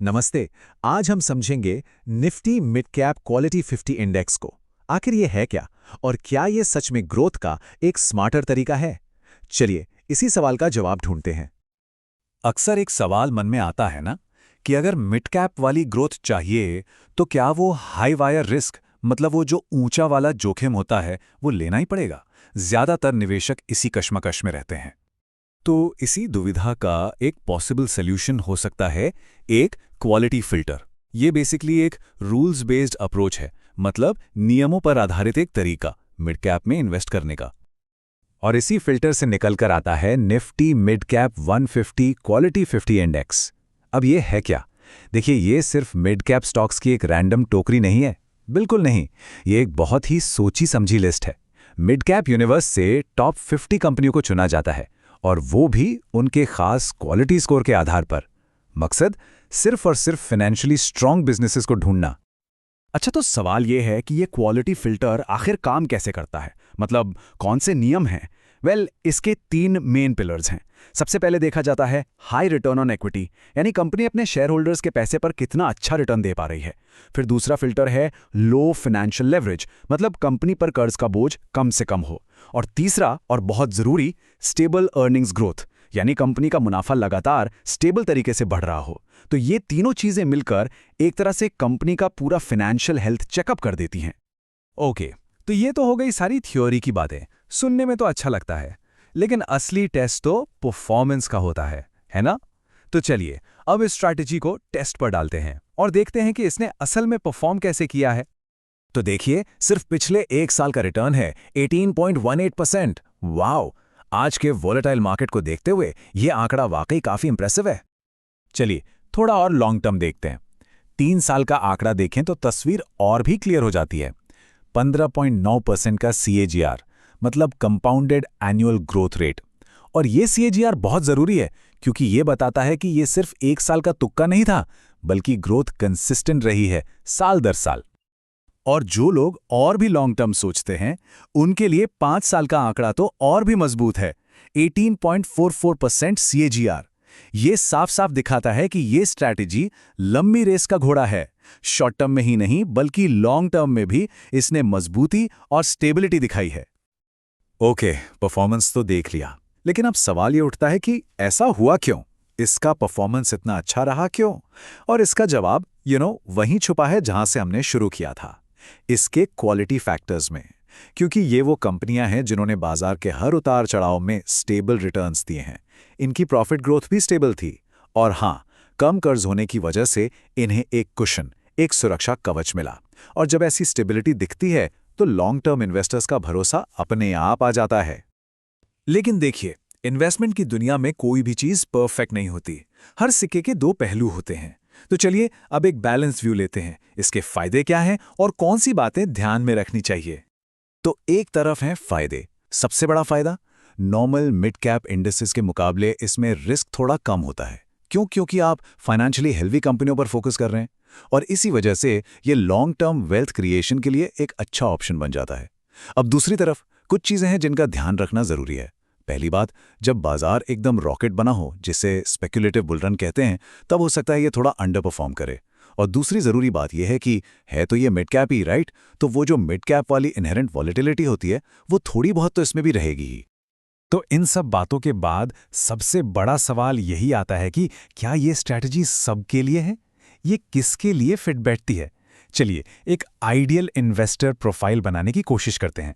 नमस्ते। आज हम समझेंगे Nifty mid cap quality 50 index को। आखिर ये है क्या और क्या ये सच में ग्रोथ का एक स्मार्टर तरीका है? चलिए इसी सवाल का जवाब ढूंढते हैं। अक्सर एक सवाल मन में आता है ना कि अगर मिड कैप वाली ग्रोथ चाहिए तो क्या वो हाई वायर रिस्क मतलब वो जो ऊंचा वाला जोखिम होता है वो लेना ही पड़ेगा। ज्यादातर निवेशक इसी कश्मकश में रहते हैं। तो इसी दुविधा का एक पॉसिबल सॉल्यूशन हो सकता है एक क्वालिटी फिल्टर। ये बेसिकली एक रूल्स बेस्ड अप्रोच है, मतलब नियमों पर आधारित एक तरीका मिड कैप में इन्वेस्ट करने का। और इसी फिल्टर से निकलकर आता है Nifty mid cap 150 quality 50 index. अब ये है क्या? देखिए, ये सिर्फ मिड कैप स्टॉक्स की एक रैंडम टोकरी नहीं है। बिल्कुल नहीं, ये एक बहुत ही सोची समझी लिस्ट है। मिड कैप यूनिवर्स से टॉप 50 कंपनियों को चुना जाता है, और वो भी उनके खास क्वालिटी स्कोर के आधार पर। मकसद सिर्फ और सिर्फ फाइनेंशियली स्ट्रांग बिजनेसेस को ढूंढना। अच्छा, तो सवाल ये है कि ये क्वालिटी फिल्टर आखिर काम कैसे करता है, मतलब कौन से नियम हैं? इसके 3 मेन पिलर्स हैं। सबसे पहले देखा जाता है हाई रिटर्न ऑन इक्विटी, यानी कंपनी अपने शेयर होल्डर्स के पैसे पर कितना अच्छा रिटर्न दे पा रही है। फिर दूसरा फिल्टर है लो फाइनेंशियल लेवरेज, मतलब कंपनी पर कर्ज का बोझ कम से कम हो। और तीसरा और बहुत जरूरी, स्टेबल अर्निंग्स ग्रोथ, यानी कंपनी का मुनाफा लगातार स्टेबल तरीके से बढ़ रहा हो। तो ये तीनों चीजें मिलकर एक तरह से कंपनी का पूरा फाइनेंशियल हेल्थ चेकअप कर देती हैं। ओके, तो ये तो हो गई सारी थ्योरी की बातें। सुनने में तो अच्छा लगता है, लेकिन असली टेस्ट तो परफॉर्मेंस का होता है ना? तो चलिए अब इस स्ट्रैटेजी को टेस्ट पर डालते हैं और देखते हैं कि इसने असल में परफॉर्म कैसे किया है। तो देखिए, सिर्फ पिछले 1 साल का रिटर्न है 18.18%। वाओ! आज के वोलेटाइल मार्केट को देखते हुए ये आंकड़ा वाकई काफी इंप्रेसिव है। चलिए थोड़ा और लॉन्ग टर्म देखते हैं। 3 साल का आंकड़ा देखें तो तस्वीर और भी क्लियर हो जाती है। 15.9% का CAGR, मतलब कंपाउंडेड एनुअल ग्रोथ रेट। और ये CAGR बहुत जरूरी है, क्योंकि ये बताता है कि ये सिर्फ 1 साल का तुक्का नहीं था, बल्कि ग्रोथ कंसिस्टेंट रही है साल दर साल। और जो लोग और भी लॉन्ग टर्म सोचते हैं, उनके लिए 5 साल का आंकड़ा तो और भी मजबूत है, 18.44% CAGR। ये साफ साफ दिखाता है कि ये स्ट्रैटेजी लंबी रेस का घोड़ा है। शॉर्ट टर्म में ही नहीं, बल्कि लॉन्ग टर्म में भी इसने मजबूती और स्टेबिलिटी दिखाई है। ओके, परफॉर्मेंस तो देख लिया, लेकिन अब सवाल ये उठता है कि ऐसा हुआ क्यों? इसका परफॉर्मेंस इतना अच्छा रहा क्यों? और इसका जवाब वहीं छुपा है जहां से हमने शुरू किया था, इसके क्वालिटी फैक्टर्स में। क्योंकि ये वो कंपनियां हैं जिन्होंने बाजार के हर उतार चढ़ाव में स्टेबल रिटर्न्स दिए हैं। इनकी प्रॉफिट ग्रोथ भी स्टेबल थी, और हाँ, कम कर्ज होने की वजह से इन्हें एक कुशन, एक सुरक्षा कवच मिला। और जब ऐसी स्टेबिलिटी दिखती है तो लॉन्ग टर्म इन्वेस्टर्स का भरोसा अपने आप आ जाता है। लेकिन देखिए, इन्वेस्टमेंट की दुनिया में कोई भी चीज परफेक्ट नहीं होती। हर सिक्के के 2 पहलू होते हैं। तो चलिए अब एक बैलेंस व्यू लेते हैं। इसके फायदे क्या हैं और कौन सी बातें ध्यान में रखनी चाहिए। तो एक तरफ हैं फायदे। सबसे बड़ा फायदा, नॉर्मल मिड कैप इंडेक्सेस के मुकाबले इसमें रिस्क थोड़ा कम होता है। क्यों? क्योंकि आप फाइनेंशियली हेल्दी कंपनियों पर फोकस कर रहे हैं, और इसी वजह से ये लॉन्ग टर्म वेल्थ क्रिएशन के लिए एक अच्छा ऑप्शन बन जाता है। अब दूसरी तरफ कुछ चीजें हैं जिनका ध्यान रखना जरूरी है। पहली बात, जब बाजार एकदम रॉकेट बना हो, जिसे स्पेक्युलेटिव बुलरन कहते हैं, तब हो सकता है ये थोड़ा अंडर परफॉर्म करे। और दूसरी जरूरी बात यह है कि है तो ये मिड कैप ही, राइट? तो वो जो मिड कैप वाली इनहेरेंट वॉलेटिलिटी होती है, वो थोड़ी बहुत तो इसमें भी रहेगी ही। तो इन सब बातों के बाद सबसे बड़ा सवाल यही आता है कि क्या ये स्ट्रैटेजी सबके लिए है? ये किसके लिए फिट बैठती है? चलिए एक आइडियल इन्वेस्टर प्रोफाइल बनाने की कोशिश करते हैं।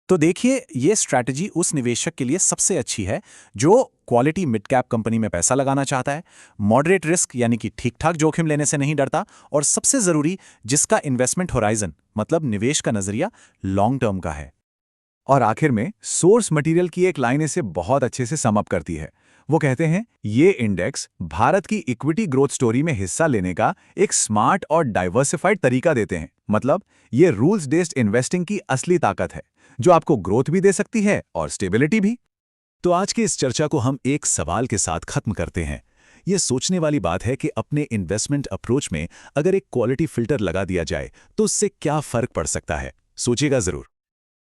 तो देखिए, ये स्ट्रैटेजी उस निवेशक के लिए सबसे अच्छी है जो क्वालिटी मिड कैप कंपनी में पैसा लगाना चाहता है, मॉडरेट रिस्क यानी कि ठीक ठाक जोखिम लेने से नहीं डरता, और सबसे जरूरी, जिसका इन्वेस्टमेंट होराइजन मतलब निवेश का नजरिया लॉन्ग टर्म का है। और आखिर में सोर्स मटेरियल की एक लाइन इसे बहुत अच्छे से सम अप करती है। वो कहते हैं, ये इंडेक्स भारत की इक्विटी ग्रोथ स्टोरी में हिस्सा लेने का एक स्मार्ट और डाइवर्सिफाइड तरीका देते हैं। मतलब ये रूल्स बेस्ड इन्वेस्टिंग की असली ताकत है, जो आपको ग्रोथ भी दे सकती है और स्टेबिलिटी भी। तो आज की इस चर्चा को हम एक सवाल के साथ खत्म करते हैं। ये सोचने वाली बात है कि अपने इन्वेस्टमेंट अप्रोच में अगर एक क्वालिटी फिल्टर लगा दिया जाए तो उससे क्या फर्क पड़ सकता है। सोचिएगा जरूर।